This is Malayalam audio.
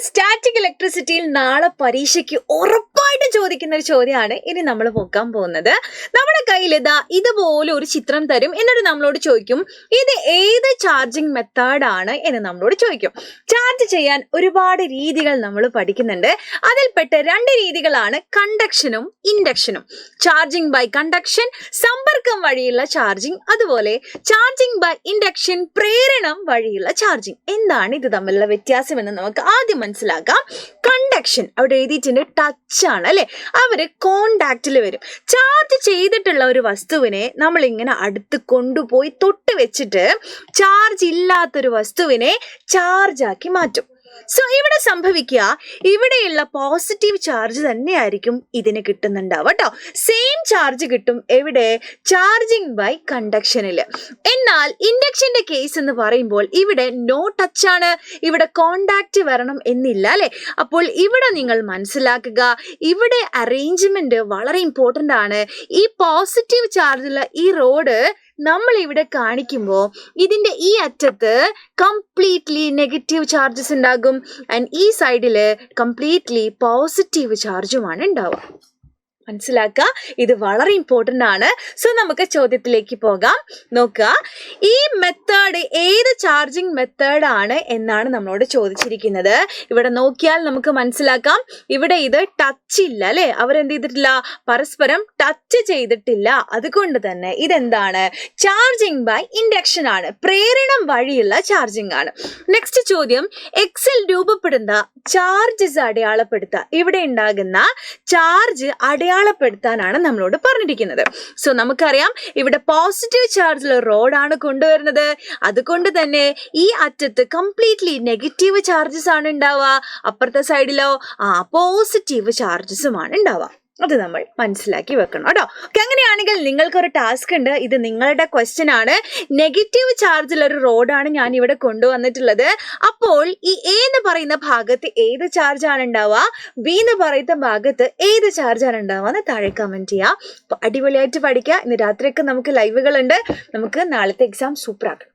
സ്റ്റാറ്റിക് ഇലക്ട്രിസിറ്റിയിൽ നാളെ പരീക്ഷയ്ക്ക് ഉറപ്പായിട്ട് ചോദിക്കുന്ന ഒരു ചോദ്യമാണ് ഇനി നമ്മൾ നോക്കാൻ പോകുന്നത്. നമ്മുടെ കയ്യിൽ ഇതുപോലെ ഒരു ചിത്രം തരും, എന്നിട്ട് നമ്മളോട് ചോദിക്കും ഇത് ഏത് ചാർജിങ് മെത്തേഡാണ് എന്ന് നമ്മളോട് ചോദിക്കും. ചാർജ് ചെയ്യാൻ ഒരുപാട് രീതികൾ നമ്മൾ പഠിക്കുന്നുണ്ട്. അതിൽപ്പെട്ട രണ്ട് രീതികളാണ് കണ്ടക്ഷനും ഇൻഡക്ഷനും. ചാർജിങ് ബൈ കണ്ടക്ഷൻ സമ്പർക്കം വഴിയുള്ള ചാർജിങ്, അതുപോലെ ചാർജിങ് ബൈ ഇൻഡക്ഷൻ പ്രേരണം വഴിയുള്ള ചാർജിങ്. എന്താണ് ഇത് തമ്മിലുള്ള വ്യത്യാസം എന്ന് നമുക്ക് ആദ്യം മനസ്സിലാക്കാം. കണ്ടക്ഷൻ അവിടെ എഴുതിയിട്ടുണ്ട് ടച്ച് ആണ് അല്ലെ, അവര് കോണ്ടാക്റ്റിൽ വരും. ചാർജ് ചെയ്തിട്ടുള്ള ഒരു വസ്തുവിനെ നമ്മൾ ഇങ്ങനെ അടുത്ത് കൊണ്ടുപോയി തൊട്ട് വെച്ചിട്ട് ചാർജ് ഇല്ലാത്തൊരു വസ്തുവിനെ ചാർജ് ആക്കി മാറ്റും. സോ ഇവിടെ സംഭവിക്കുക, ഇവിടെയുള്ള പോസിറ്റീവ് ചാർജ് തന്നെയായിരിക്കും ഇതിന് കിട്ടുന്നുണ്ടാവുക കേട്ടോ. സെയിം ചാർജ് കിട്ടും എവിടെ? ചാർജിങ് ബൈ കണ്ടക്ഷനിൽ. എന്നാൽ ഇൻഡക്ഷന്റെ കേസ് എന്ന് പറയുമ്പോൾ ഇവിടെ നോ ടച്ച് ആണ്, ഇവിടെ കോണ്ടാക്ട് വരണം എന്നില്ല അല്ലെ. അപ്പോൾ ഇവിടെ നിങ്ങൾ മനസ്സിലാക്കുക, ഇവിടെ അറേഞ്ച്മെന്റ് വളരെ ഇമ്പോർട്ടൻ്റ് ആണ്. ഈ പോസിറ്റീവ് ചാർജുള്ള ഈ റോഡ് നമ്മൾ ഇവിടെ കാണിക്കുമ്പോൾ ഇതിന്റെ ഈ അറ്റത്ത് കംപ്ലീറ്റ്ലി നെഗറ്റീവ് ചാർജസ് ഉണ്ടാകും, ആൻഡ് ഈ സൈഡില് കംപ്ലീറ്റ്ലി പോസിറ്റീവ് ചാർജുമാണ് ഉണ്ടാവുക. മനസ്സിലാക്കുക, ഇത് വളരെ ഇമ്പോർട്ടൻ്റ് ആണ്. സോ നമുക്ക് ചോദ്യത്തിലേക്ക് പോകാം. നോക്കുക, ഈ മെത്തേഡ് ഏത് ചാർജിങ് മെത്തേഡാണ് എന്നാണ് നമ്മളോട് ചോദിച്ചിരിക്കുന്നത്. ഇവിടെ നോക്കിയാൽ നമുക്ക് മനസ്സിലാക്കാം, ഇവിടെ ഇത് ടച്ച് ഇല്ല അല്ലെ, അവരെന്ത് ചെയ്തിട്ടില്ല, പരസ്പരം ടച്ച് ചെയ്തിട്ടില്ല. അതുകൊണ്ട് തന്നെ ഇതെന്താണ്? ചാർജിങ് ബൈ ഇൻഡക്ഷൻ ആണ്, പ്രേരണം വഴിയുള്ള ചാർജിങ് ആണ്. നെക്സ്റ്റ് ചോദ്യം, എക്സിൽ രൂപപ്പെടുന്ന ചാർജസ് അടയാളപ്പെടുത്തുക. ഇവിടെ ഉണ്ടാകുന്ന ചാർജ് അടയാളപ്പെടുത്താനാണ് നമ്മളോട് പറഞ്ഞിരിക്കുന്നത്. സോ നമുക്കറിയാം, ഇവിടെ പോസിറ്റീവ് ചാർജുള്ള റോഡാണ് കൊണ്ടുവരുന്നത്. അതുകൊണ്ട് തന്നെ ഈ അറ്റത്ത് കംപ്ലീറ്റ്ലി നെഗറ്റീവ് ചാർജസ് ആണ് ഉണ്ടാവുക, അപ്പുറത്തെ സൈഡിലോ പോസിറ്റീവ് ചാർജസുമാണ് ഉണ്ടാവുക. അത് നമ്മൾ മനസ്സിലാക്കി വെക്കണം കേട്ടോ. അങ്ങനെയാണെങ്കിൽ നിങ്ങൾക്കൊരു ടാസ്ക് ഉണ്ട്, ഇത് നിങ്ങളുടെ ക്വസ്റ്റ്യൻ ആണ്. നെഗറ്റീവ് ചാർജുള്ള ഒരു റോഡാണ് ഞാൻ ഇവിടെ കൊണ്ടുവന്നിട്ടുള്ളത്. അപ്പോൾ ഈ എ എന്ന് പറയുന്ന ഭാഗത്ത് ഏത് ചാർജാണ് ഉണ്ടാവുക, ബി എന്ന് പറയുന്ന ഭാഗത്ത് ഏത് ചാർജാണ് ഉണ്ടാവുക എന്ന് താഴെ കമന്റ് ചെയ്യാം. അപ്പോൾ അടിപൊളിയായിട്ട് പഠിക്കുക. ഇന്ന് രാത്രിയൊക്കെ നമുക്ക് ലൈവുകളുണ്ട്. നമുക്ക് നാളത്തെ എക്സാം സൂപ്പർ ആക്കണം.